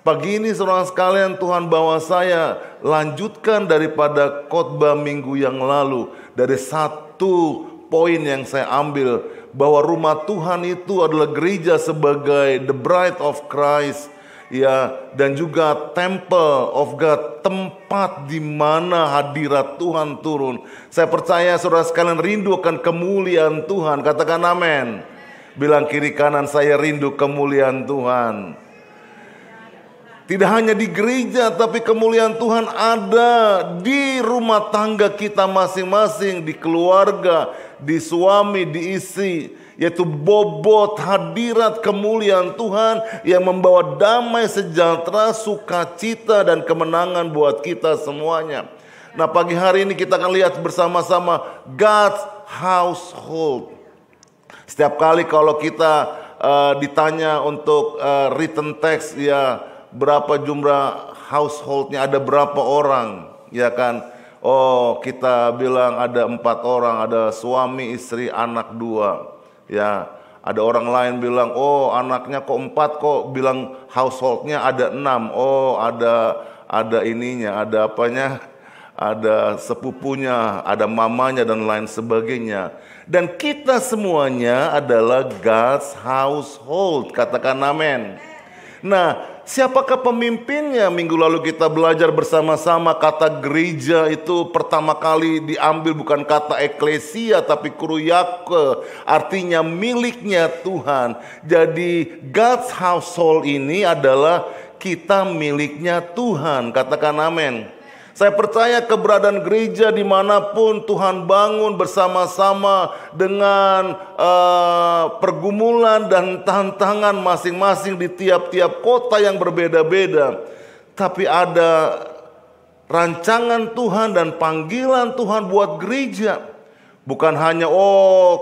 Pagi ini saudara sekalian, Tuhan bawa saya lanjutkan daripada khotbah minggu yang lalu. Dari satu poin yang saya ambil, bahwa rumah Tuhan itu adalah gereja sebagai the bride of Christ, ya, dan juga temple of God, tempat di mana hadirat Tuhan turun. Saya percaya saudara sekalian rindu akan kemuliaan Tuhan. Katakan amin. Bilang kiri kanan, saya rindu kemuliaan Tuhan. Tidak hanya di gereja, tapi kemuliaan Tuhan ada di rumah tangga kita masing-masing, di keluarga, di suami, di istri, yaitu bobot hadirat kemuliaan Tuhan yang membawa damai, sejahtera, sukacita, dan kemenangan buat kita semuanya. Nah, pagi hari ini kita akan lihat bersama-sama God's household. Setiap kali kalau kita ditanya untuk written text, ya, berapa jumlah householdnya, ada berapa orang, ya kan? Oh, kita bilang ada 4 orang, ada suami, istri, anak 2, ya. Ada orang lain bilang, oh anaknya kok 4, kok bilang householdnya ada 6. Oh, ada ininya, ada apanya? Ada sepupunya, ada mamanya, dan lain sebagainya. Dan kita semuanya adalah God's household. Katakan amin. Nah, siapakah pemimpinnya? Minggu lalu kita belajar bersama-sama kata gereja itu pertama kali diambil bukan kata eklesia tapi kuriake, artinya miliknya Tuhan. Jadi God's household ini adalah kita miliknya Tuhan. Katakan amin. Saya percaya keberadaan gereja dimanapun Tuhan bangun bersama-sama dengan pergumulan dan tantangan masing-masing di tiap-tiap kota yang berbeda-beda. Tapi ada rancangan Tuhan dan panggilan Tuhan buat gereja. Bukan hanya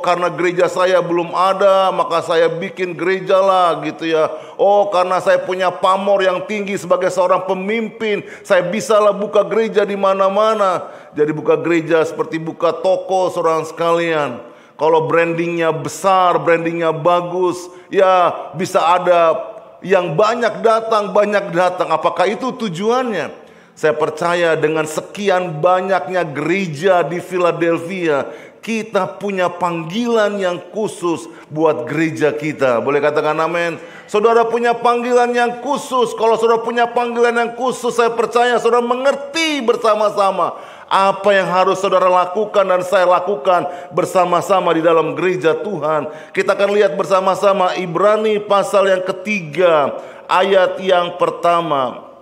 karena gereja saya belum ada maka saya bikin gereja lah gitu ya. Oh, karena saya punya pamor yang tinggi sebagai seorang pemimpin, saya bisalah buka gereja di mana-mana. Jadi buka gereja seperti buka toko, saudara sekalian. Kalau brandingnya besar, brandingnya bagus, ya bisa ada yang banyak datang. Apakah itu tujuannya? Saya percaya dengan sekian banyaknya gereja di Philadelphia, kita punya panggilan yang khusus buat gereja kita. Boleh katakan amin. Saudara punya panggilan yang khusus. Kalau saudara punya panggilan yang khusus, saya percaya saudara mengerti bersama-sama apa yang harus saudara lakukan dan saya lakukan bersama-sama di dalam gereja Tuhan. Kita akan lihat bersama-sama Ibrani pasal yang ketiga, ayat yang pertama.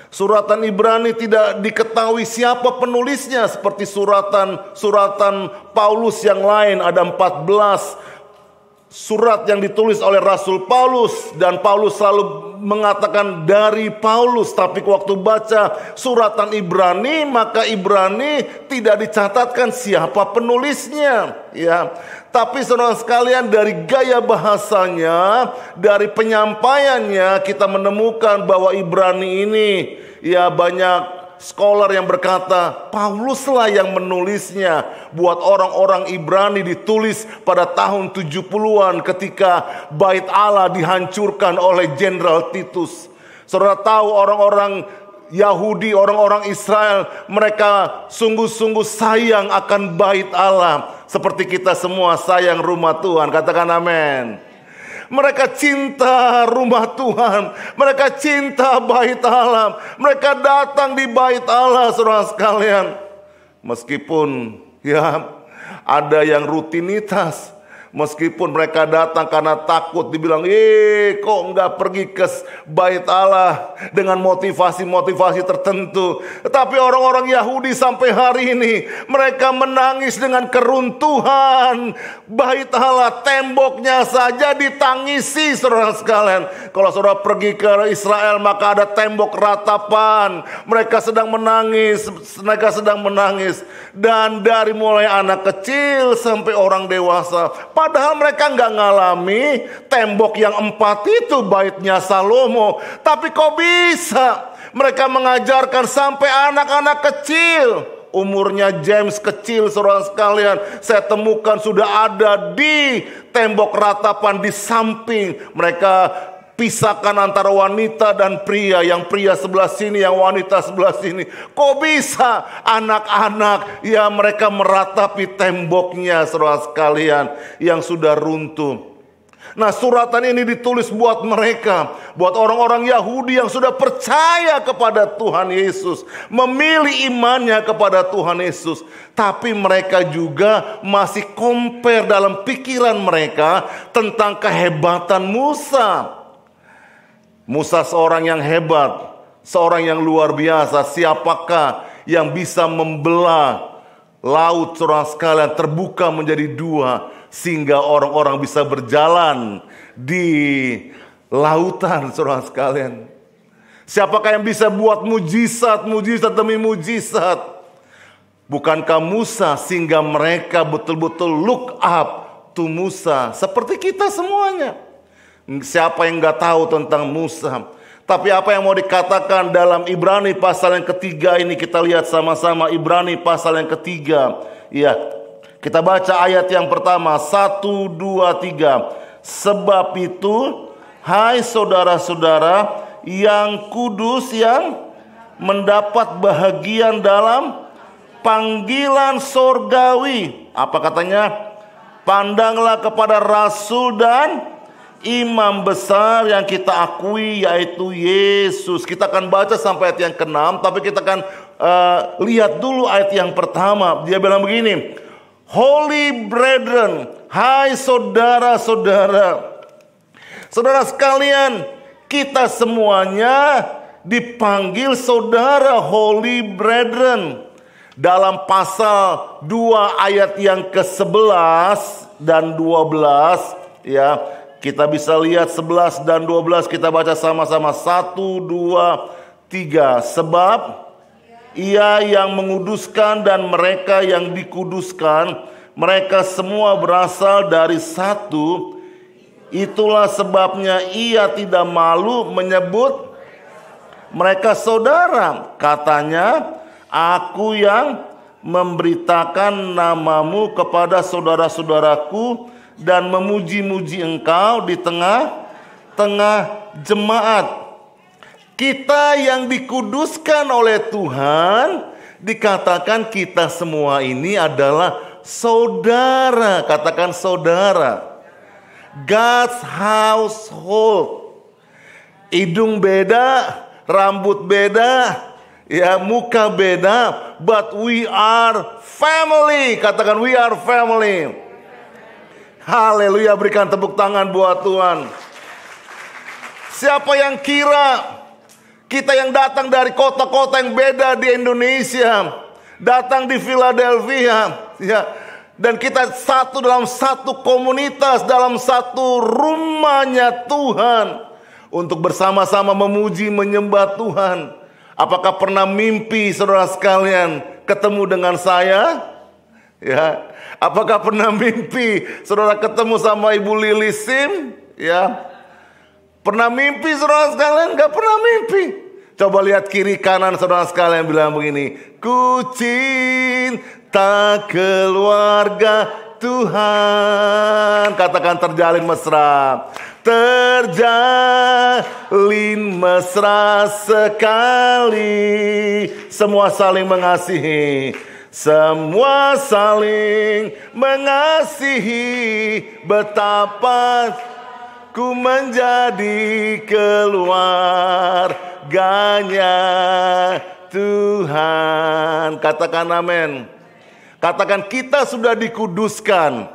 Suratan Ibrani tidak diketahui siapa penulisnya, seperti suratan Paulus yang lain. Ada 14 surat yang ditulis oleh Rasul Paulus, dan Paulus selalu mengatakan dari Paulus. Tapi waktu baca suratan Ibrani, maka Ibrani tidak dicatatkan siapa penulisnya, ya. Tapi saudara sekalian, dari gaya bahasanya, dari penyampaiannya, kita menemukan bahwa Ibrani ini, ya, banyak scholar yang berkata Pauluslah yang menulisnya. Buat orang-orang Ibrani ditulis pada tahun 70-an ketika bait Allah dihancurkan oleh Jenderal Titus. Saudara tahu orang-orang Yahudi, orang-orang Israel, mereka sungguh-sungguh sayang akan bait Allah, seperti kita semua sayang rumah Tuhan. Katakan amin. Mereka cinta rumah Tuhan, mereka cinta bait Allah, mereka datang di bait Allah, saudara sekalian. Meskipun ya ada yang rutinitas, meskipun mereka datang karena takut dibilang, kok enggak pergi ke bait Allah, dengan motivasi-motivasi tertentu. Tetapi orang-orang Yahudi sampai hari ini, mereka menangis dengan keruntuhan bait Allah. Temboknya saja ditangisi, saudara sekalian. Kalau saudara pergi ke Israel, maka ada tembok ratapan. Mereka sedang menangis. Dan dari mulai anak kecil sampai orang dewasa, padahal mereka nggak ngalami tembok yang 4 itu baitnya Salomo. Tapi kok bisa mereka mengajarkan sampai anak-anak kecil. Umurnya James kecil, saudara sekalian, saya temukan sudah ada di tembok ratapan di samping. Mereka Pisahkan antara wanita dan pria, yang pria sebelah sini, yang wanita sebelah sini. Kok bisa anak-anak ya mereka meratapi temboknya, saudara sekalian, yang sudah runtuh. Nah, suratan ini ditulis buat mereka, buat orang-orang Yahudi yang sudah percaya kepada Tuhan Yesus, memilih imannya kepada Tuhan Yesus. Tapi mereka juga masih compare dalam pikiran mereka tentang kehebatan Musa. Musa seorang yang hebat, seorang yang luar biasa. Siapakah yang bisa membelah laut, saudara sekalian, terbuka menjadi dua, sehingga orang-orang bisa berjalan di lautan, saudara sekalian. Siapakah yang bisa buat mujizat, mujizat demi mujizat? Bukankah Musa, sehingga mereka betul-betul look up to Musa, seperti kita semuanya. Siapa yang gak tahu tentang Musa? Tapi apa yang mau dikatakan dalam Ibrani pasal yang ketiga ini, kita lihat sama-sama Ibrani pasal yang ketiga. Ya, kita baca ayat yang pertama, 1, 2, 3. Sebab itu, hai saudara-saudara yang kudus, yang mendapat bahagian dalam panggilan sorgawi. Apa katanya? Pandanglah kepada rasul dan imam besar yang kita akui, yaitu Yesus. Kita akan baca sampai ayat yang ke-6, tapi kita akan lihat dulu ayat yang pertama. Dia bilang begini, Holy brethren, hai saudara-saudara. Saudara sekalian, kita semuanya dipanggil saudara, holy brethren. Dalam pasal 2 ayat yang ke-11 dan 12, ya, kita bisa lihat 11 dan 12, kita baca sama-sama. 1, 2, 3. Sebab Ia yang menguduskan dan mereka yang dikuduskan, mereka semua berasal dari satu. Itulah sebabnya Ia tidak malu menyebut mereka saudara. Katanya, aku yang memberitakan namamu kepada saudara-saudaraku dan memuji-muji engkau di tengah-tengah jemaat. Kita yang dikuduskan oleh Tuhan, dikatakan kita semua ini adalah saudara. Katakan saudara. God's household. Hidung beda, rambut beda, ya, muka beda, but we are family. Katakan we are family. Haleluya, berikan tepuk tangan buat Tuhan. Siapa yang kira kita yang datang dari kota-kota yang beda di Indonesia, datang di Philadelphia, ya, dan kita satu dalam satu komunitas, dalam satu rumahnya Tuhan, untuk bersama-sama memuji, menyembah Tuhan. Apakah pernah mimpi saudara sekalian ketemu dengan saya? Ya, apakah pernah mimpi saudara ketemu sama Ibu Lili Sim? Ya, pernah mimpi saudara sekalian? Gak pernah mimpi. Coba lihat kiri kanan saudara sekalian, bilang begini, ku cinta keluarga Tuhan. Katakan terjalin mesra. Terjalin mesra sekali. Semua saling mengasihi. Semua saling mengasihi. Betapa ku menjadi keluarganya Tuhan. Katakan amin. Katakan kita sudah dikuduskan,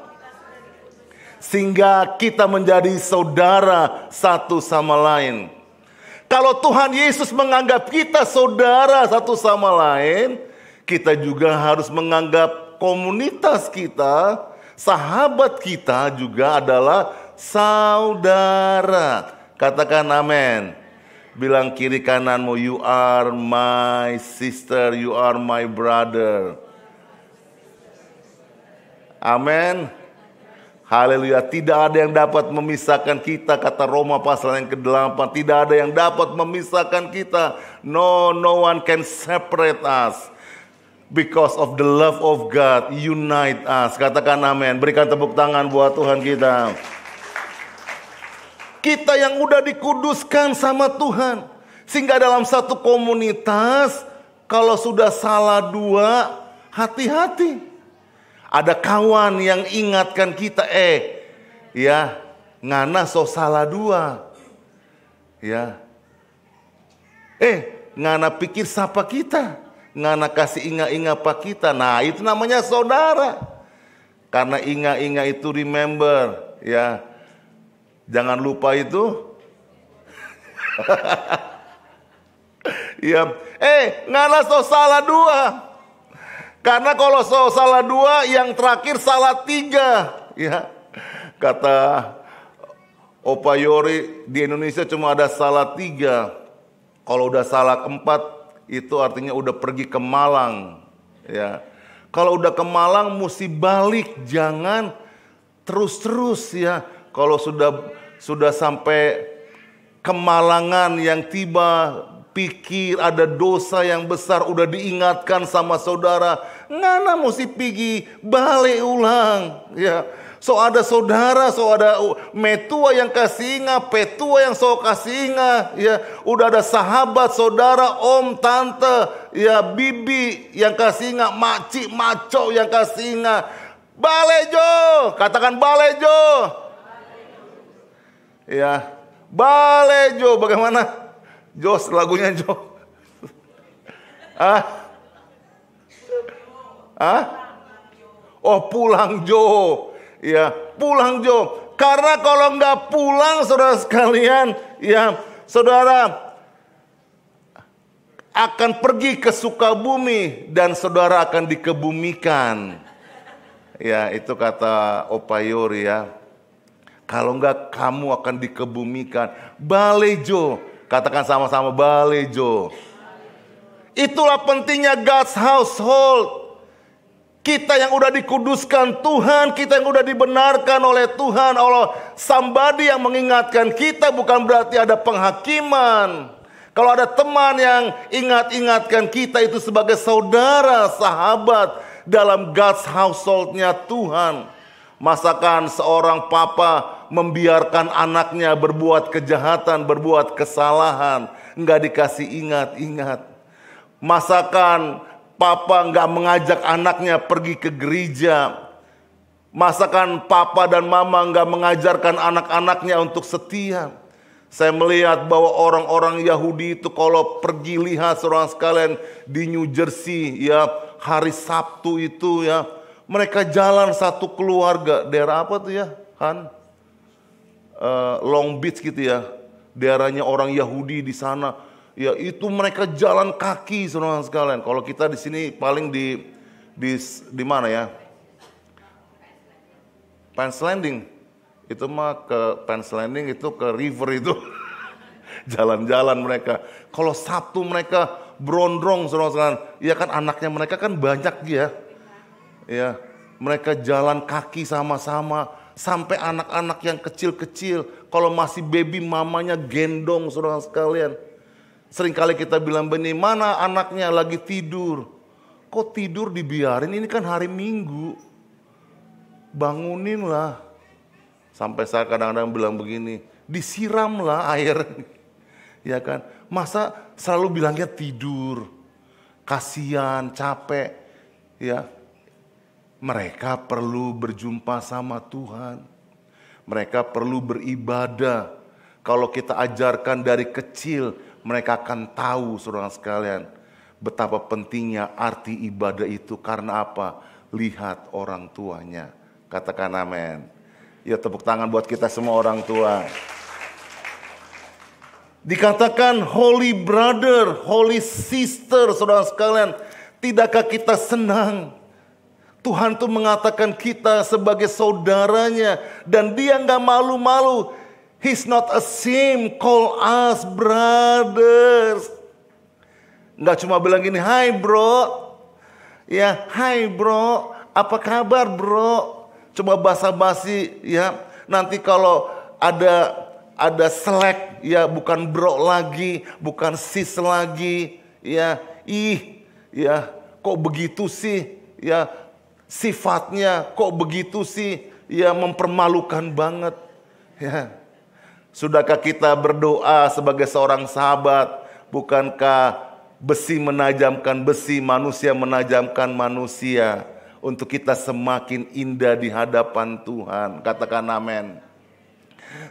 sehingga kita menjadi saudara satu sama lain. Kalau Tuhan Yesus menganggap kita saudara satu sama lain, kita juga harus menganggap komunitas kita, sahabat kita juga adalah saudara. Katakan amin. Bilang kiri kananmu, you are my sister, you are my brother. Amin. Haleluya. Tidak ada yang dapat memisahkan kita, kata Roma pasal yang ke-8. Tidak ada yang dapat memisahkan kita. No one can separate us. Because of the love of God unite us. Katakan amin. Berikan tepuk tangan buat Tuhan kita. Kita yang udah dikuduskan sama Tuhan. Sehingga dalam satu komunitas, kalau sudah salah dua, hati-hati. Ada kawan yang ingatkan kita, ya, ngana so salah dua. Ya. Ngana pikir siapa kita? Ngana kasih inga-inga pak kita. Nah, itu namanya saudara. Karena inga-inga itu remember, ya. Jangan lupa itu. Ya, ngana so salah dua. Karena kalau so salah dua, yang terakhir salah tiga. Ya, kata Opa Yori, di Indonesia cuma ada salah tiga. Kalau udah salah keempat, itu artinya udah pergi ke Malang. Ya, kalau udah ke Malang, mesti balik, jangan terus-terus ya. Kalau sudah sampai kemalangan yang tiba, pikir ada dosa yang besar, udah diingatkan sama saudara, ngana mesti pergi balik ulang. Ya, so ada saudara, so ada metua yang kasih ingat, petua yang so kasih ingat. Ya, udah ada sahabat, saudara, om, tante, ya bibi yang kasih ingat, makcik, maco yang kasih ingat. Balik Jo, katakan balik Jo. Ya, balik Jo, bagaimana? Jos, lagunya Jo. Oh, pulang Jo. Ya, pulang Jo. Karena kalau nggak pulang, saudara sekalian, ya, saudara akan pergi ke Sukabumi dan saudara akan dikebumikan. Ya, itu kata Opa Yori ya. Kalau enggak kamu akan dikebumikan. Balejo. Katakan sama-sama balejo. Itulah pentingnya God's household. Kita yang udah dikuduskan Tuhan, kita yang udah dibenarkan oleh Tuhan, Allah somebody yang mengingatkan kita, bukan berarti ada penghakiman. Kalau ada teman yang ingat-ingatkan kita, itu sebagai saudara, sahabat dalam God's household-nya Tuhan. Masakan seorang papa membiarkan anaknya berbuat kejahatan, berbuat kesalahan, enggak dikasih ingat-ingat. Masakan papa enggak mengajak anaknya pergi ke gereja. Masakan papa dan mama enggak mengajarkan anak-anaknya untuk setia. Saya melihat bahwa orang-orang Yahudi itu kalau pergi, lihat saudara sekalian di New Jersey ya, hari Sabtu itu ya, mereka jalan satu keluarga. Daerah apa tuh ya, Han? Long Beach gitu ya. Daerahnya orang Yahudi di sana. Ya itu mereka jalan kaki saudara sekalian. Kalau kita di sini paling di mana ya? Pines Landing. Itu mah ke Pines Landing, itu ke river itu. Jalan-jalan mereka. Kalau Sabtu mereka berondong saudara sekalian. Ya kan anaknya mereka kan banyak ya. Ya, mereka jalan kaki sama-sama sampai anak-anak yang kecil-kecil. Kalau masih baby mamanya gendong saudara sekalian. Seringkali kita bilang begini, mana anaknya lagi tidur? Kok tidur dibiarin? Ini kan hari Minggu. Banguninlah. Sampai saya kadang-kadang bilang begini, disiramlah air. Ya kan? Masa selalu bilangnya tidur. Kasihan, capek. Ya. Mereka perlu berjumpa sama Tuhan. Mereka perlu beribadah. Kalau kita ajarkan dari kecil, mereka akan tahu saudara sekalian betapa pentingnya arti ibadah itu. Karena apa? Lihat orang tuanya. Katakan amin. Ya, tepuk tangan buat kita semua orang tua. Dikatakan holy brother, holy sister saudara sekalian. Tidakkah kita senang? Tuhan tuh mengatakan kita sebagai saudaranya. Dan dia gak malu-malu. He's not ashamed, call us brothers. Gak cuma bilang gini, hai bro. Ya, hai bro, apa kabar bro? Coba basa-basi ya. Nanti kalau ada selek ya, bukan bro lagi, bukan sis lagi. Ya, ya kok begitu sih? Ya, sifatnya kok begitu sih? Ya, mempermalukan banget. Ya. Sudahkah kita berdoa sebagai seorang sahabat? Bukankah besi menajamkan besi, manusia menajamkan manusia, untuk kita semakin indah di hadapan Tuhan? Katakan amin.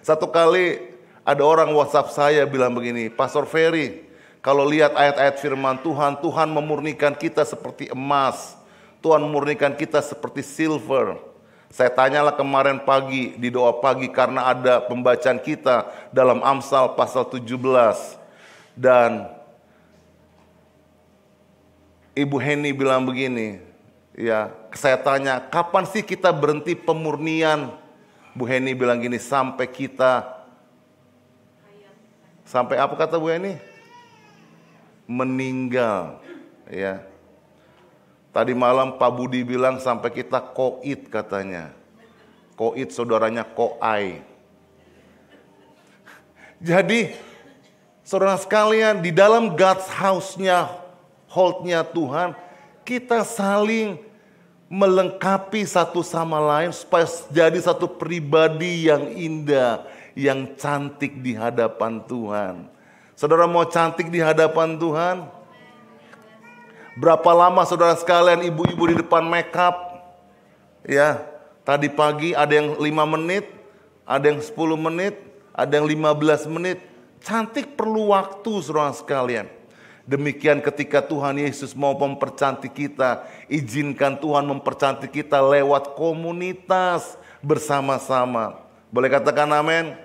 Satu kali ada orang WhatsApp saya bilang begini, Pastor Ferry, kalau lihat ayat-ayat firman Tuhan, Tuhan memurnikan kita seperti emas, Tuhan memurnikan kita seperti silver. Saya tanyalah kemarin pagi di doa pagi, karena ada pembacaan kita dalam Amsal pasal 17. Dan Ibu Henny bilang begini, ya, saya tanya, kapan sih kita berhenti pemurnian? Bu Henny bilang gini, sampai apa kata Bu Henny? Meninggal, ya. Tadi malam Pak Budi bilang sampai kita koit katanya. Koit saudaranya koai. Jadi saudara sekalian, di dalam God's house-nya, hold-nya Tuhan, kita saling melengkapi satu sama lain supaya jadi satu pribadi yang indah, yang cantik di hadapan Tuhan. Saudara mau cantik di hadapan Tuhan? Berapa lama saudara sekalian ibu-ibu di depan make up? Ya, tadi pagi ada yang 5 menit, ada yang 10 menit, ada yang 15 menit. Cantik perlu waktu saudara sekalian. Demikian ketika Tuhan Yesus mau mempercantik kita, izinkan Tuhan mempercantik kita lewat komunitas bersama-sama. Boleh katakan amin?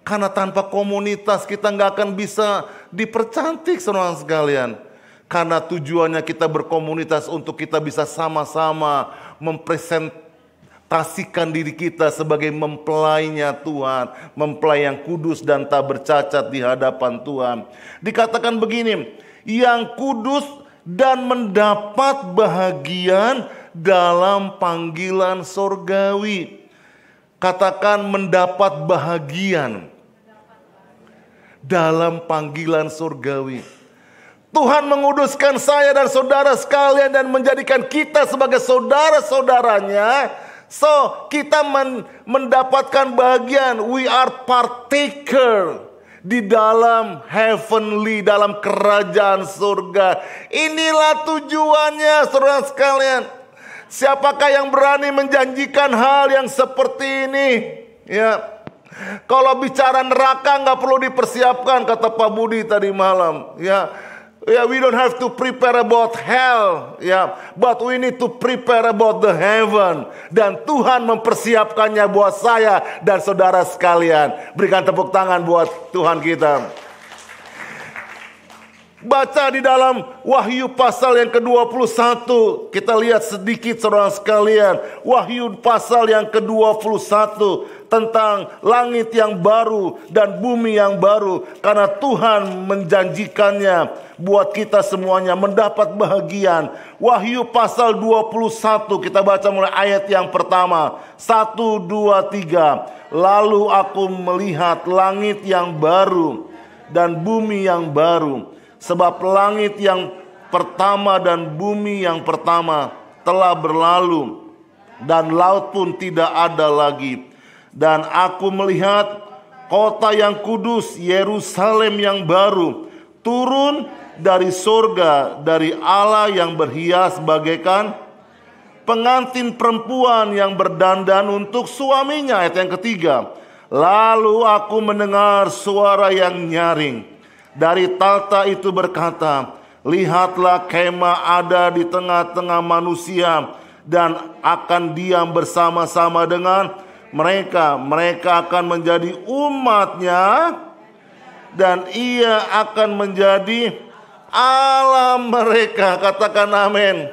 Karena tanpa komunitas kita nggak akan bisa dipercantik saudara sekalian. Karena tujuannya kita berkomunitas untuk kita bisa sama-sama mempresentasikan diri kita sebagai mempelainya Tuhan, mempelai yang kudus dan tak bercacat di hadapan Tuhan. Dikatakan begini, yang kudus dan mendapat bahagian dalam panggilan sorgawi. Katakan mendapat bahagian dalam panggilan sorgawi. Tuhan menguduskan saya dan saudara sekalian dan menjadikan kita sebagai saudara-saudaranya. So, kita mendapatkan bagian. We are partaker di dalam heavenly, dalam kerajaan surga. Inilah tujuannya saudara sekalian. Siapakah yang berani menjanjikan hal yang seperti ini? Ya. Kalau bicara neraka nggak perlu dipersiapkan, kata Pak Budi tadi malam. Ya, we don't have to prepare about hell, ya, but we need to prepare about the heaven. Dan Tuhan mempersiapkannya buat saya dan saudara sekalian. Berikan tepuk tangan buat Tuhan kita. Baca di dalam Wahyu pasal yang ke-21. Kita lihat sedikit saudara sekalian. Wahyu pasal yang ke-21 tentang langit yang baru dan bumi yang baru. Karena Tuhan menjanjikannya buat kita semuanya mendapat bahagian. Wahyu pasal 21, kita baca mulai ayat yang pertama. 1, 2, 3. Lalu aku melihat langit yang baru dan bumi yang baru. Sebab langit yang pertama dan bumi yang pertama telah berlalu, dan laut pun tidak ada lagi. Dan aku melihat kota yang kudus, Yerusalem yang baru, turun dari surga, dari Allah yang berhias bagaikan pengantin perempuan yang berdandan untuk suaminya. Ayat yang ketiga. Lalu aku mendengar suara yang nyaring dari takhta itu berkata, lihatlah kemah ada di tengah-tengah manusia dan akan diam bersama-sama dengan mereka. Mereka akan menjadi umatnya dan ia akan menjadi Allah mereka. Katakan amin.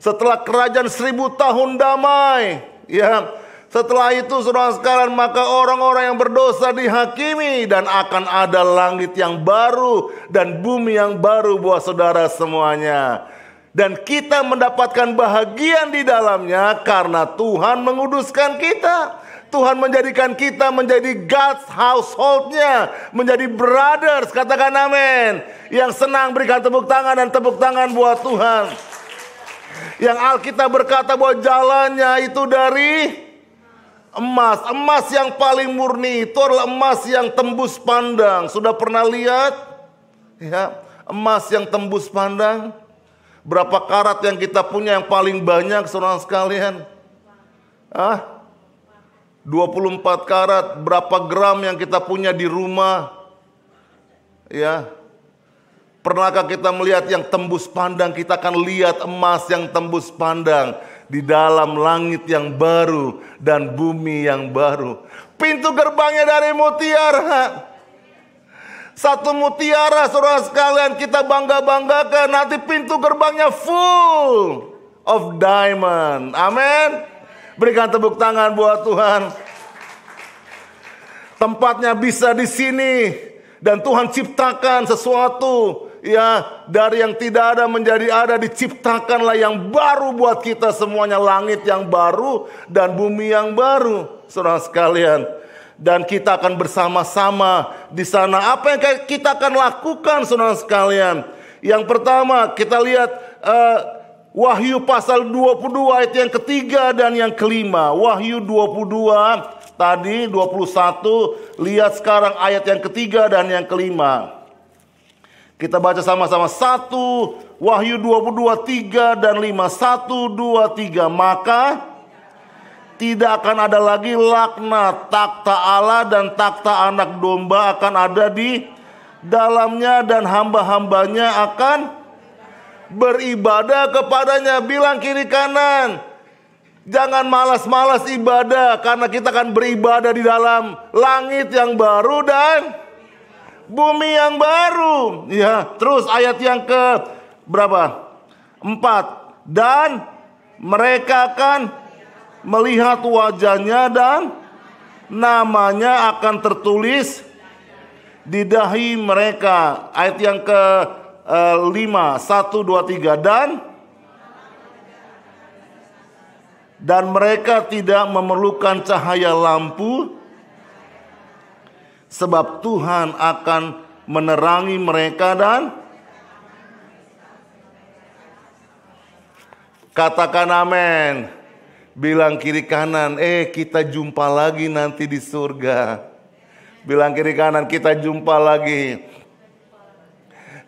Setelah kerajaan 1000 tahun damai, ya, setelah itu saudara sekalian, maka orang-orang yang berdosa dihakimi dan akan ada langit yang baru dan bumi yang baru buat saudara semuanya. Dan kita mendapatkan bahagian di dalamnya karena Tuhan menguduskan kita. Tuhan menjadikan kita menjadi God's household-nya, menjadi brothers. Katakan amin. Yang senang berikan tepuk tangan dan tepuk tangan buat Tuhan. Yang Alkitab berkata bahwa jalannya itu dari Emas yang paling murni itu adalah emas yang tembus pandang. Sudah pernah lihat? Ya, emas yang tembus pandang. Berapa karat yang kita punya yang paling banyak, saudara sekalian? 24 karat. Berapa gram yang kita punya di rumah? Ya. Pernahkah kita melihat yang tembus pandang? Kita akan lihat emas yang tembus pandang di dalam langit yang baru dan bumi yang baru. Pintu gerbangnya dari mutiara. Satu mutiara, saudara sekalian, kita bangga-banggakan. Nanti pintu gerbangnya full of diamond. Amin. Berikan tepuk tangan buat Tuhan. Tempatnya bisa di sini. Dan Tuhan ciptakan sesuatu, ya, dari yang tidak ada menjadi ada. Diciptakanlah yang baru buat kita semuanya. Langit yang baru dan bumi yang baru, saudara sekalian. Dan kita akan bersama-sama di sana. Apa yang kita akan lakukan, saudara sekalian? Yang pertama, kita lihat Wahyu pasal 22 ayat yang ketiga dan yang kelima. Wahyu 22 tadi 21, lihat sekarang ayat yang ketiga dan yang kelima. Kita baca sama-sama. 1 Wahyu 22, 3 dan 5. 1, 2, 3. Maka tidak akan ada lagi laknat. Takhta Allah dan takhta anak domba akan ada di dalamnya, dan hamba-hambanya akan beribadah kepadanya. Bilang kiri kanan, jangan malas-malas ibadah, karena kita akan beribadah di dalam langit yang baru dan bumi yang baru. Ya, terus ayat yang ke berapa? 4. Dan mereka akan melihat wajahnya dan namanya akan tertulis di dahi mereka. Ayat yang ke 5, 1, 2, 3. Dan mereka tidak memerlukan cahaya lampu, sebab Tuhan akan menerangi mereka. Dan katakan amin. Bilang kiri kanan, kita jumpa lagi nanti di surga. Bilang kiri kanan, kita jumpa lagi.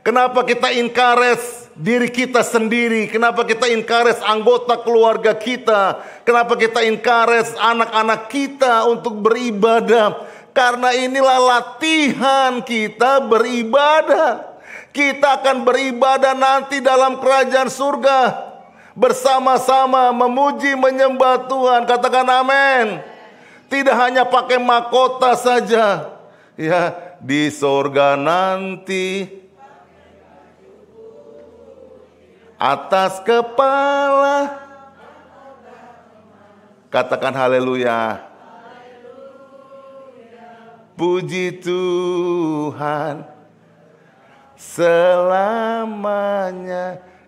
Kenapa kita encourage diri kita sendiri? Kenapa kita encourage anggota keluarga kita? Kenapa kita encourage anak-anak kita untuk beribadah? Karena inilah latihan kita beribadah. Kita akan beribadah nanti dalam kerajaan surga. Bersama-sama memuji menyembah Tuhan. Katakan amin. Tidak hanya pakai mahkota saja. Ya, di surga nanti atas kepala. Katakan haleluya. Puji Tuhan selamanya.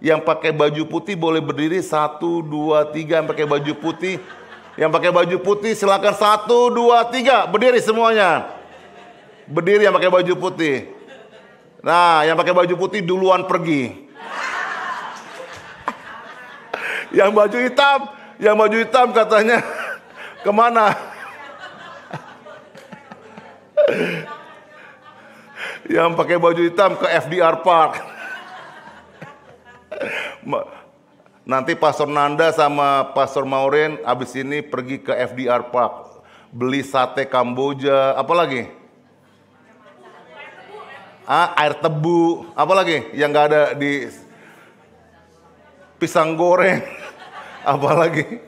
Yang pakai baju putih boleh berdiri. 1, 2, 3. Yang pakai baju putih, silakan. 1, 2, 3. Berdiri semuanya. Berdiri yang pakai baju putih. Nah, yang pakai baju putih duluan pergi. Yang baju hitam katanya kemana? Yang pakai baju hitam ke FDR Park. Nanti Pastor Nanda sama Pastor Maureen abis ini pergi ke FDR Park, beli sate Kamboja, apa lagi? Air tebu, apa lagi? Yang nggak ada di pisang goreng, apa lagi?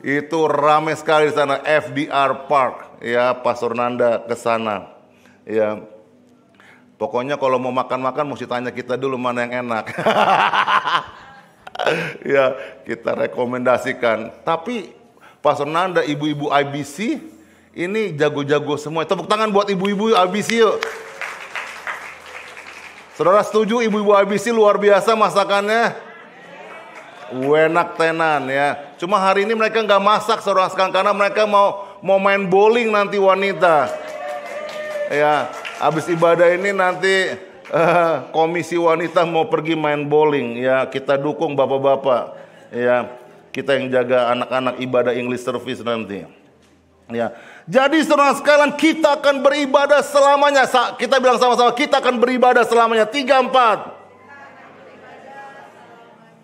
Itu ramai sekali di sana, FDR Park. Ya, Pastor Nanda ke sana. Ya. Pokoknya kalau mau makan-makan mesti tanya kita dulu mana yang enak. Ya, kita rekomendasikan. Tapi Pastor Nanda, ibu-ibu IBC ini jago-jago semua. Tepuk tangan buat ibu-ibu IBC yuk. Saudara setuju ibu-ibu IBC luar biasa masakannya? Enak tenan ya. Cuma hari ini mereka nggak masak, saudara sekalian, karena mereka mau main bowling nanti wanita. Ya. Habis ibadah ini nanti komisi wanita mau pergi main bowling. Ya, kita dukung bapak-bapak. Ya, kita yang jaga anak-anak ibadah English service nanti. Ya. Jadi saudara sekalian, kita akan beribadah selamanya. Kita bilang sama-sama, kita akan beribadah selamanya. 3, 4.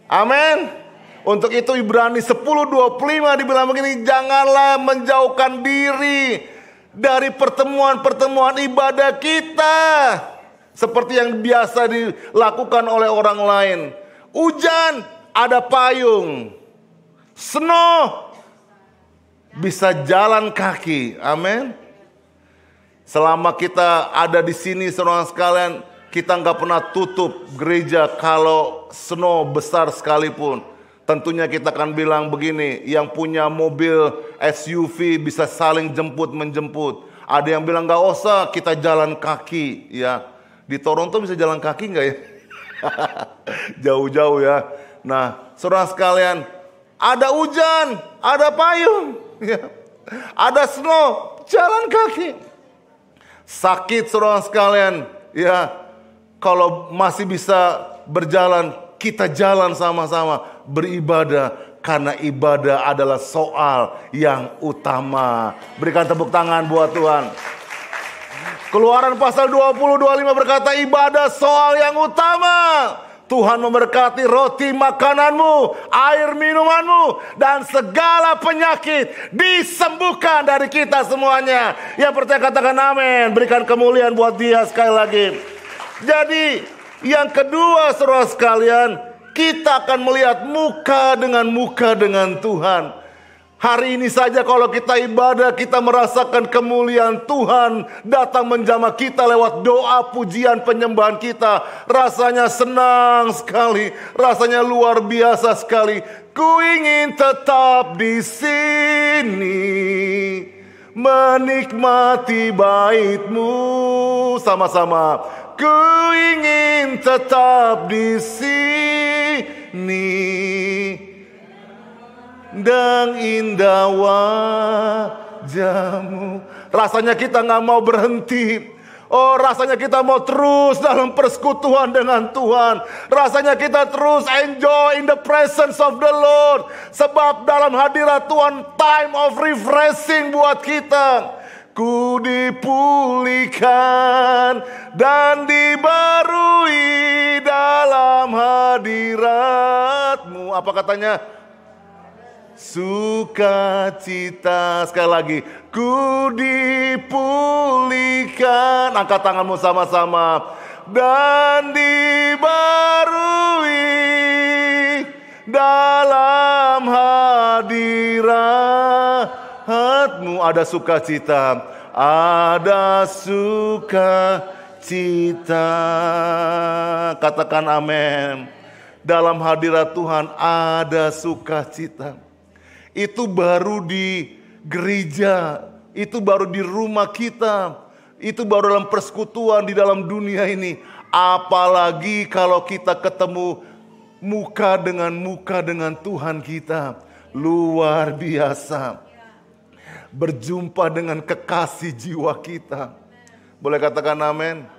Amin. Untuk itu Ibrani 10:25 dibilang begini, janganlah menjauhkan diri dari pertemuan-pertemuan ibadah kita seperti yang biasa dilakukan oleh orang lain. Hujan, ada payung. Snow, bisa jalan kaki. Amin. Selama kita ada di sini saudara sekalian, kita nggak pernah tutup gereja kalau snow besar sekalipun. Tentunya kita akan bilang begini, yang punya mobil SUV bisa saling jemput-menjemput. Ada yang bilang nggak usah, kita jalan kaki. Ya, di Toronto bisa jalan kaki nggak ya? Jauh-jauh ya. Nah, saudara sekalian, ada hujan, ada payung, ya. Ada snow, jalan kaki. Sakit saudara sekalian, ya. Kalau masih bisa berjalan, kita jalan sama-sama beribadah, karena ibadah adalah soal yang utama. Berikan tepuk tangan buat Tuhan. Keluaran pasal 20:25 berkata, ibadah soal yang utama. Tuhan memberkati roti makananmu, air minumanmu, dan segala penyakit disembuhkan dari kita semuanya. Yang percaya katakan amin. Berikan kemuliaan buat Dia sekali lagi. Jadi yang kedua saudara sekalian, kita akan melihat muka dengan Tuhan. Hari ini saja kalau kita ibadah, kita merasakan kemuliaan Tuhan datang menjamah kita lewat doa, pujian, penyembahan kita. Rasanya senang sekali, rasanya luar biasa sekali. Ku ingin tetap di sini, menikmati bait-Mu. Sama-sama. Ku ingin tetap di sini, dan indah wajah-Mu. Rasanya kita gak mau berhenti. Oh, rasanya kita mau terus dalam persekutuan dengan Tuhan. Rasanya kita terus enjoy in the presence of the Lord. Sebab dalam hadirat Tuhan, time of refreshing buat kita. Ku dipulihkan dan dibarui dalam hadirat-Mu. Apa katanya? Sukacita. Sekali lagi. Ku dipulihkan. Angkat tanganmu sama-sama. Dan dibarui dalam hadirat-Mu. Ada sukacita. Ada sukacita. Katakan amin. Dalam hadirat Tuhan ada sukacita. Itu baru di gereja, itu baru di rumah kita, itu baru dalam persekutuan di dalam dunia ini. Apalagi kalau kita ketemu muka dengan Tuhan kita. Luar biasa. Berjumpa dengan kekasih jiwa kita. Boleh katakan amin?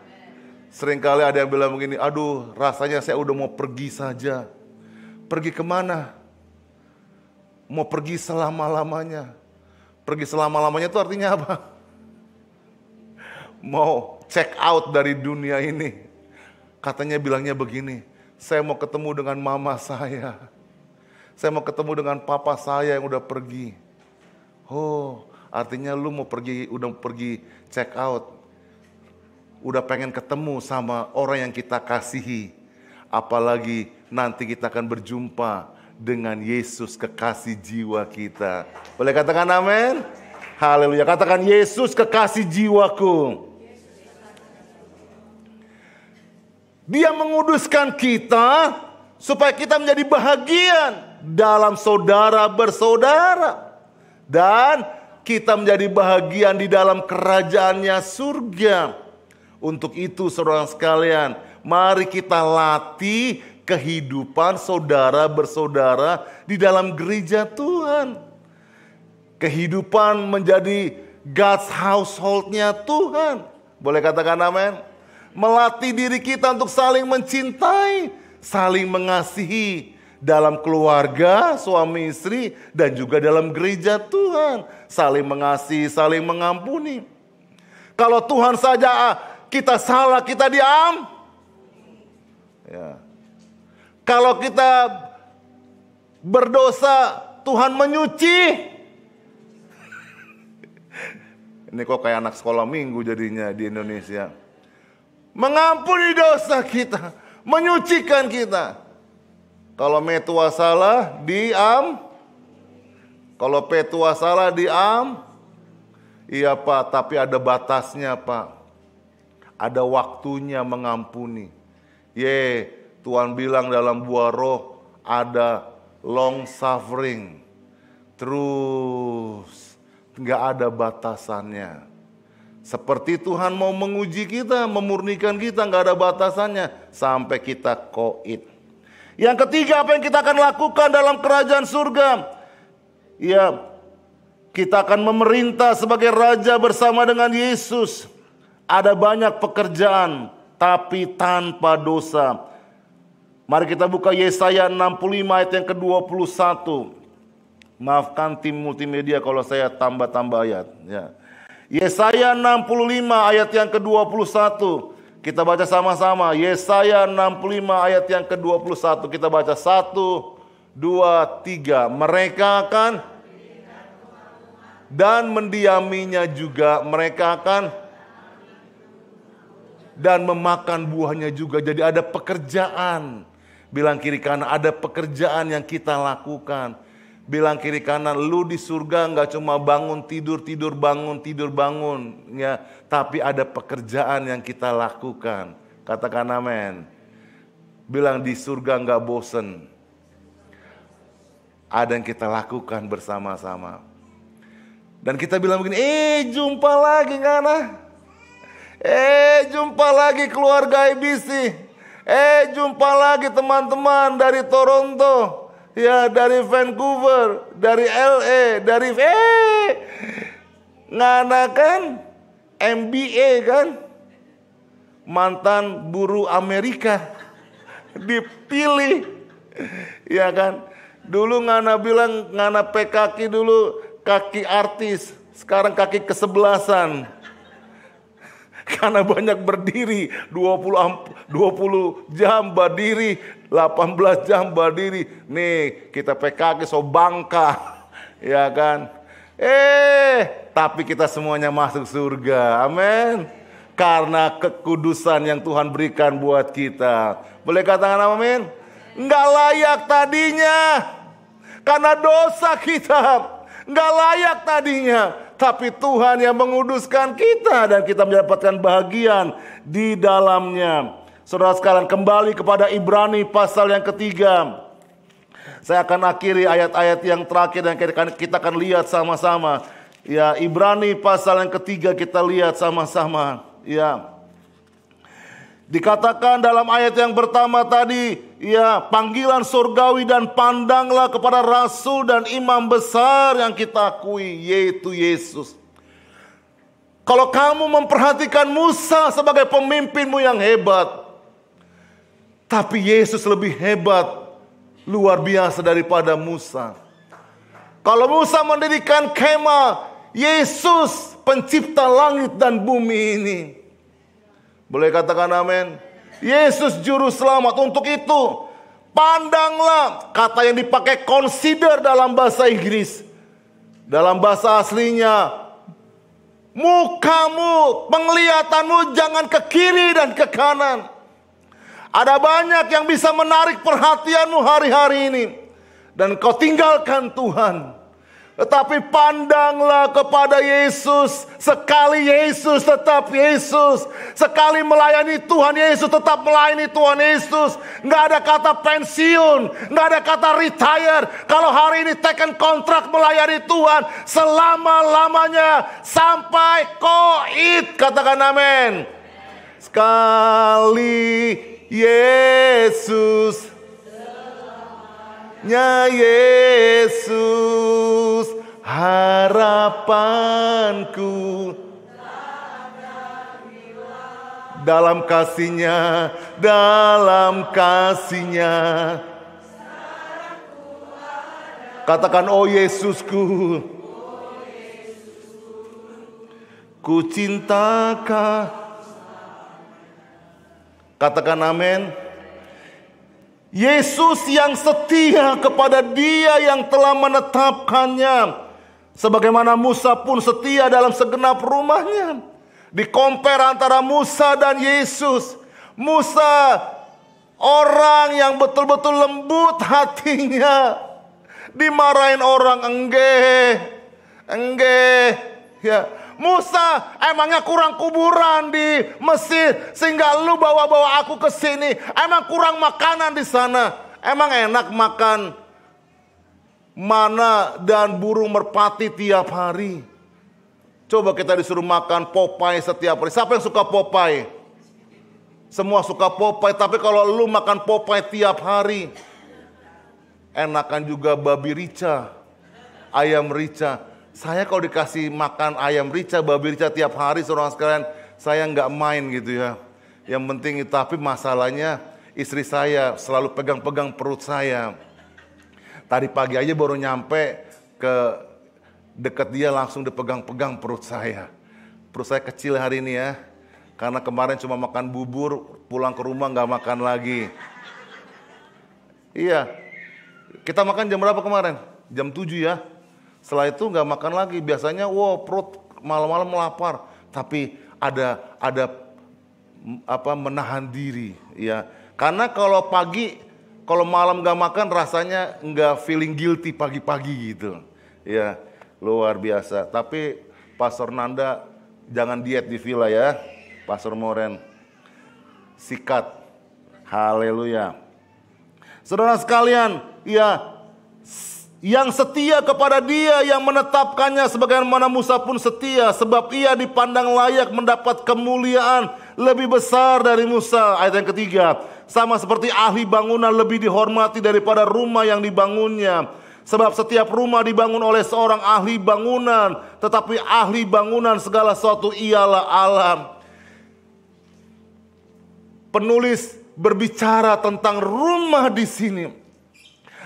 Seringkali ada yang bilang begini, aduh rasanya saya udah mau pergi saja. Pergi kemana? Mau pergi selama-lamanya. Pergi selama-lamanya itu artinya apa? Mau check out dari dunia ini. Katanya bilangnya begini, saya mau ketemu dengan mama saya. Saya mau ketemu dengan papa saya yang udah pergi. Oh, artinya lu mau pergi, udah pergi check out. Udah pengen ketemu sama orang yang kita kasihi. Apalagi nanti kita akan berjumpa dengan Yesus kekasih jiwa kita. Boleh katakan amin? Haleluya. Katakan Yesus kekasih jiwaku. Dia menguduskan kita supaya kita menjadi bahagian dalam saudara bersaudara. Dan kita menjadi bahagian di dalam kerajaannya surga. Untuk itu saudara sekalian, mari kita latih kehidupan saudara bersaudara di dalam gereja Tuhan. Kehidupan menjadi God's household-nya Tuhan. Boleh katakan amin? Melatih diri kita untuk saling mencintai, saling mengasihi, dalam keluarga, suami istri, dan juga dalam gereja Tuhan. Saling mengasihi, saling mengampuni. Kalau Tuhan saja kita salah, kita diam. Ya. Kalau kita berdosa, Tuhan menyuci. Ini kok kayak anak sekolah minggu jadinya di Indonesia. Mengampuni dosa kita, menyucikan kita. Kalau metua salah, diam. Kalau petua salah, diam. Iya Pak, tapi ada batasnya Pak. Ada waktunya mengampuni. Tuhan bilang dalam buah roh ada long suffering. Terus nggak ada batasannya. Seperti Tuhan mau menguji kita, memurnikan kita, nggak ada batasannya sampai kita koit. Yang ketiga, apa yang kita akan lakukan dalam kerajaan surga? Ya, kita akan memerintah sebagai raja bersama dengan Yesus. Ada banyak pekerjaan, tapi tanpa dosa. Mari kita buka Yesaya 65 ayat yang ke-21. Maafkan tim multimedia kalau saya tambah-tambah ayat. Ya. Yesaya 65 ayat yang ke-21. Kita baca sama-sama. Yesaya 65 ayat yang ke-21. Kita baca 1, 2, 3. Mereka akan dan mendiaminya juga. Mereka akan dan memakan buahnya juga. Jadi ada pekerjaan. Bilang kiri kanan, ada pekerjaan yang kita lakukan. Bilang kiri kanan, lu di surga nggak cuma bangun tidur bangun ya, tapi ada pekerjaan yang kita lakukan. Katakan amin. Bilang di surga nggak bosen. Ada yang kita lakukan bersama-sama. Dan kita bilang begini, jumpa lagi Ngana. Jumpa lagi keluarga IBC. Jumpa lagi teman-teman dari Toronto. Ya, dari Vancouver, dari LA, dari Ngana kan MBA kan, mantan buruh Amerika dipilih, ya kan. Dulu Ngana bilang Ngana kaki dulu kaki artis, sekarang kaki kesebelasan. Karena banyak berdiri, 20 jam berdiri, 18 jam berdiri. Nih kita PKK so bangka, ya kan. Tapi kita semuanya masuk surga, amin. Karena kekudusan yang Tuhan berikan buat kita. Boleh katakan amin? Nggak layak tadinya, karena dosa kita. Nggak layak tadinya. Tapi Tuhan yang menguduskan kita dan kita mendapatkan bahagian di dalamnya. Saudara sekalian, kembali kepada Ibrani pasal yang ketiga. Saya akan akhiri ayat-ayat yang terakhir dan kita akan lihat sama-sama. Ya, Ibrani pasal yang ketiga kita lihat sama-sama. Ya. Dikatakan dalam ayat yang pertama tadi, ya, panggilan surgawi dan pandanglah kepada rasul dan imam besar yang kita akui, yaitu Yesus. Kalau kamu memperhatikan Musa sebagai pemimpinmu yang hebat, tapi Yesus lebih hebat, luar biasa daripada Musa. Kalau Musa mendirikan kemah, Yesus pencipta langit dan bumi ini. Boleh katakan amin. Yesus juru selamat. Untuk itu pandanglah, kata yang dipakai consider dalam bahasa Inggris. Dalam bahasa aslinya, mukamu, penglihatanmu jangan ke kiri dan ke kanan. Ada banyak yang bisa menarik perhatianmu hari-hari ini, dan kau tinggalkan Tuhan. Tetapi pandanglah kepada Yesus. Sekali Yesus tetap Yesus. Sekali melayani Tuhan Yesus tetap melayani Tuhan Yesus. Nggak ada kata pensiun, nggak ada kata retire. Kalau hari ini taken kontrak melayani Tuhan selama-lamanya sampai koit. Katakan amin. Sekali Yesus, nya Yesus, harapanku. Dalam kasihnya Katakan, oh Yesusku, ku cinta Kau. Katakan amin. Yesus yang setia kepada Dia yang telah menetapkannya. Sebagaimana Musa pun setia dalam segenap rumahnya. Dikompar antara Musa dan Yesus. Musa orang yang betul-betul lembut hatinya. Dimarahin orang, enggak. Ya. Musa, emangnya kurang kuburan di Mesir sehingga lu bawa-bawa aku ke sini? Emang kurang makanan di sana? Emang enak makan mana dan burung merpati tiap hari? Coba kita disuruh makan Popeye setiap hari. Siapa yang suka Popeye? Semua suka Popeye, tapi kalau lu makan Popeye tiap hari, enakan juga babi rica, ayam rica. Saya kalau dikasih makan ayam rica, babi rica tiap hari, saudara sekalian, saya nggak main gitu ya. Yang penting itu, tapi masalahnya istri saya selalu pegang-pegang perut saya. Tadi pagi aja baru nyampe ke dekat dia, langsung dipegang-pegang perut saya. Perut saya kecil hari ini ya, karena kemarin cuma makan bubur, pulang ke rumah nggak makan lagi. Iya, kita makan jam berapa kemarin? Jam 7 ya. Setelah itu nggak makan lagi. Biasanya perut malam-malam lapar, tapi ada menahan diri ya. Karena kalau malam nggak makan rasanya nggak feeling guilty pagi-pagi gitu ya, luar biasa. Tapi Pastor Nanda jangan diet di villa ya, Pastor Moren sikat. Haleluya. Saudara sekalian, ya, yang setia kepada Dia yang menetapkannya, sebagaimana Musa pun setia, sebab ia dipandang layak mendapat kemuliaan lebih besar dari Musa. Ayat yang ketiga, sama seperti ahli bangunan lebih dihormati daripada rumah yang dibangunnya. Sebab setiap rumah dibangun oleh seorang ahli bangunan, tetapi ahli bangunan segala sesuatu ialah Allah. Penulis berbicara tentang rumah di sini.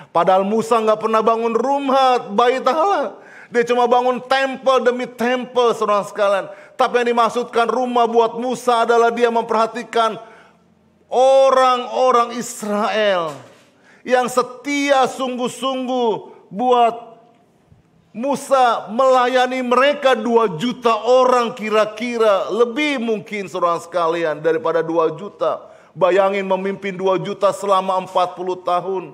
Padahal Musa nggak pernah bangun rumah bait Allah. Dia cuma bangun tempel demi tempel, saudara sekalian. Tapi yang dimaksudkan rumah buat Musa adalah dia memperhatikan orang-orang Israel yang setia sungguh-sungguh buat Musa melayani mereka 2 juta orang kira-kira. Lebih mungkin saudara sekalian daripada 2 juta. Bayangin memimpin 2 juta selama 40 tahun.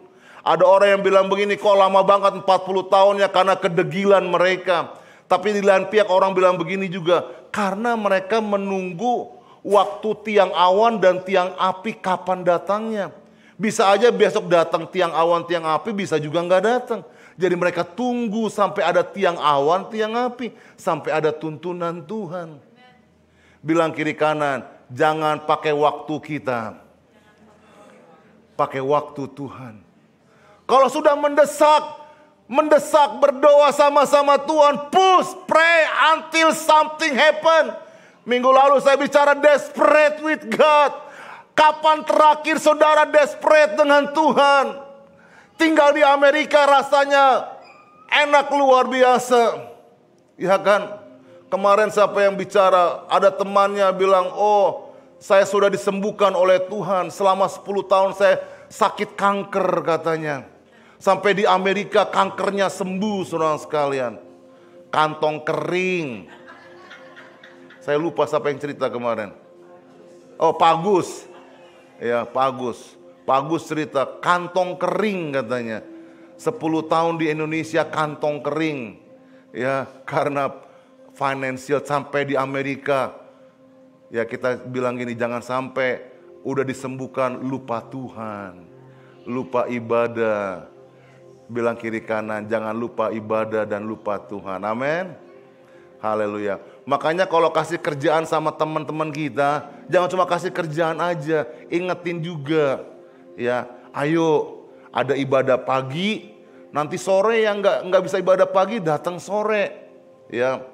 Ada orang yang bilang begini, kok lama banget 40 tahunnya karena kedegilan mereka. Tapi di lain pihak orang bilang begini juga, karena mereka menunggu waktu tiang awan dan tiang api kapan datangnya. Bisa aja besok datang tiang awan, tiang api, bisa juga nggak datang. Jadi mereka tunggu sampai ada tiang awan, tiang api, sampai ada tuntunan Tuhan. Bilang kiri kanan, jangan pakai waktu kita, pakai waktu Tuhan. Kalau sudah mendesak berdoa sama-sama Tuhan, push, pray until something happen. Minggu lalu saya bicara desperate with God. Kapan terakhir saudara desperate dengan Tuhan? Tinggal di Amerika rasanya enak luar biasa. Ya kan? Kemarin siapa yang bicara, ada temannya bilang, oh saya sudah disembuhkan oleh Tuhan. Selama 10 tahun saya sakit kanker katanya. Sampai di Amerika kankernya sembuh, saudara sekalian. Kantong kering. Saya lupa siapa yang cerita kemarin. Oh, Pak Agus. Ya, Pak Agus. Pak Agus cerita kantong kering katanya. 10 tahun di Indonesia kantong kering. Ya, karena financial. Sampai di Amerika. Ya, kita bilang gini, jangan sampai udah disembuhkan lupa Tuhan. Lupa ibadah. Bilang kiri kanan, jangan lupa ibadah dan lupa Tuhan. Amin. Haleluya. Makanya kalau kasih kerjaan sama teman-teman kita, jangan cuma kasih kerjaan aja, ingetin juga. Ya, ayo ada ibadah pagi, nanti sore yang nggak bisa ibadah pagi datang sore. Ya,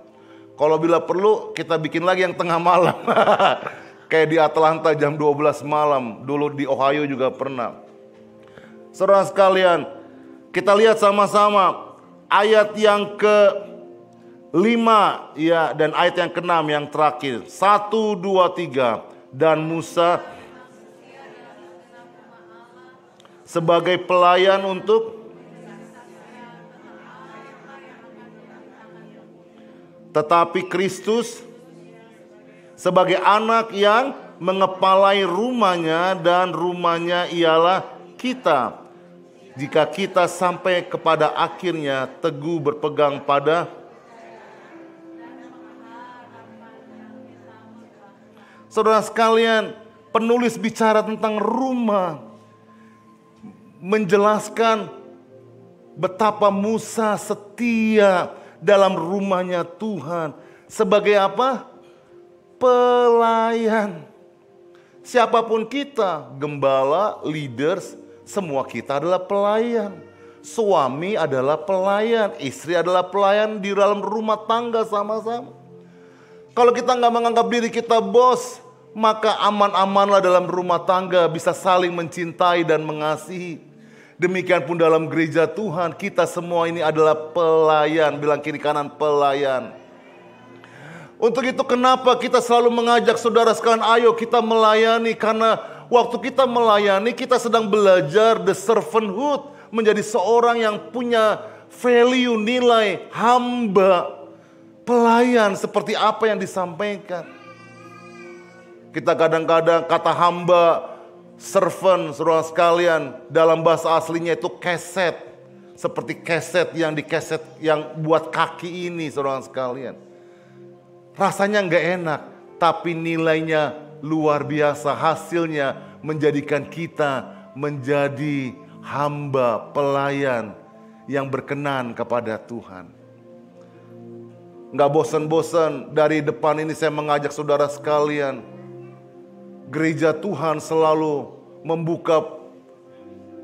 kalau bila perlu kita bikin lagi yang tengah malam. Kayak di Atlanta jam 12 malam, dulu di Ohio juga pernah. Saudara sekalian, Kita lihat sama-sama ayat yang ke-5 ya, dan ayat yang ke-6 yang terakhir. 1, 2, 3. Dan Musa sebagai pelayan untuk, tetapi Kristus sebagai anak yang mengepalai rumahnya, dan rumahnya ialah kita. Jika kita sampai kepada akhirnya teguh berpegang pada saudara sekalian, penulis bicara tentang rumah, menjelaskan betapa Musa setia dalam rumahnya Tuhan. Sebagai apa? Pelayan. Siapapun kita, gembala, leaders, semua kita adalah pelayan. Suami adalah pelayan, istri adalah pelayan di dalam rumah tangga sama-sama. Kalau kita nggak menganggap diri kita bos, maka aman-amanlah dalam rumah tangga, bisa saling mencintai dan mengasihi. Demikian pun dalam gereja Tuhan, kita semua ini adalah pelayan. Bilang kiri kanan, pelayan. Untuk itu kenapa kita selalu mengajak saudara sekalian, ayo kita melayani. Karena waktu kita melayani, kita sedang belajar the servanthood. Menjadi seorang yang punya value, nilai, hamba, pelayan seperti apa yang disampaikan. Kita kadang-kadang kata hamba, servant, saudara sekalian, dalam bahasa aslinya itu keset. Seperti keset yang buat kaki ini, saudara sekalian. Rasanya nggak enak, tapi nilainya luar biasa. Hasilnya menjadikan kita menjadi hamba, pelayan yang berkenan kepada Tuhan. Nggak bosan-bosan dari depan ini saya mengajak saudara sekalian. Gereja Tuhan selalu membuka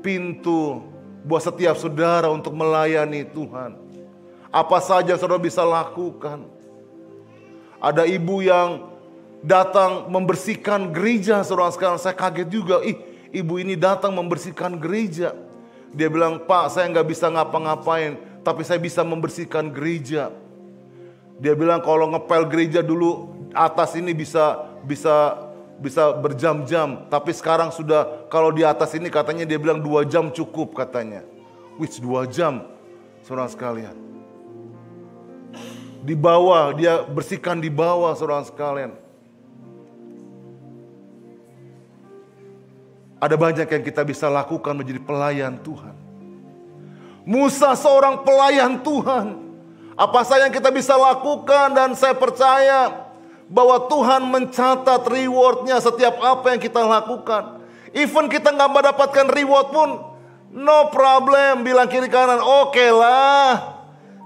pintu buat setiap saudara untuk melayani Tuhan. Apa saja saudara bisa lakukan. Ada ibu yang datang membersihkan gereja, saudara sekalian. Saya kaget juga, ibu ini datang membersihkan gereja. Dia bilang, Pak, saya nggak bisa ngapa-ngapain, tapi saya bisa membersihkan gereja. Dia bilang kalau ngepel gereja dulu atas ini bisa berjam-jam, tapi sekarang sudah kalau di atas ini katanya dia bilang 2 jam cukup katanya. Which 2 jam, saudara sekalian. Di bawah, dia bersihkan di bawah, saudara sekalian. Ada banyak yang kita bisa lakukan menjadi pelayan Tuhan. Musa seorang pelayan Tuhan. Apa saja yang kita bisa lakukan, dan saya percaya bahwa Tuhan mencatat rewardnya setiap apa yang kita lakukan. Even kita nggak mendapatkan reward pun, no problem, bilang kiri kanan, oke lah.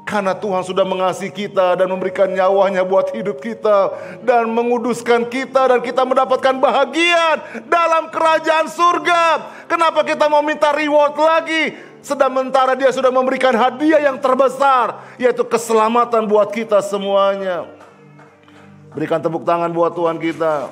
Karena Tuhan sudah mengasihi kita dan memberikan nyawanya buat hidup kita. Dan menguduskan kita, dan kita mendapatkan bahagia dalam kerajaan surga. Kenapa kita mau minta reward lagi? Sementara dia sudah memberikan hadiah yang terbesar, yaitu keselamatan buat kita semuanya. Berikan tepuk tangan buat Tuhan kita.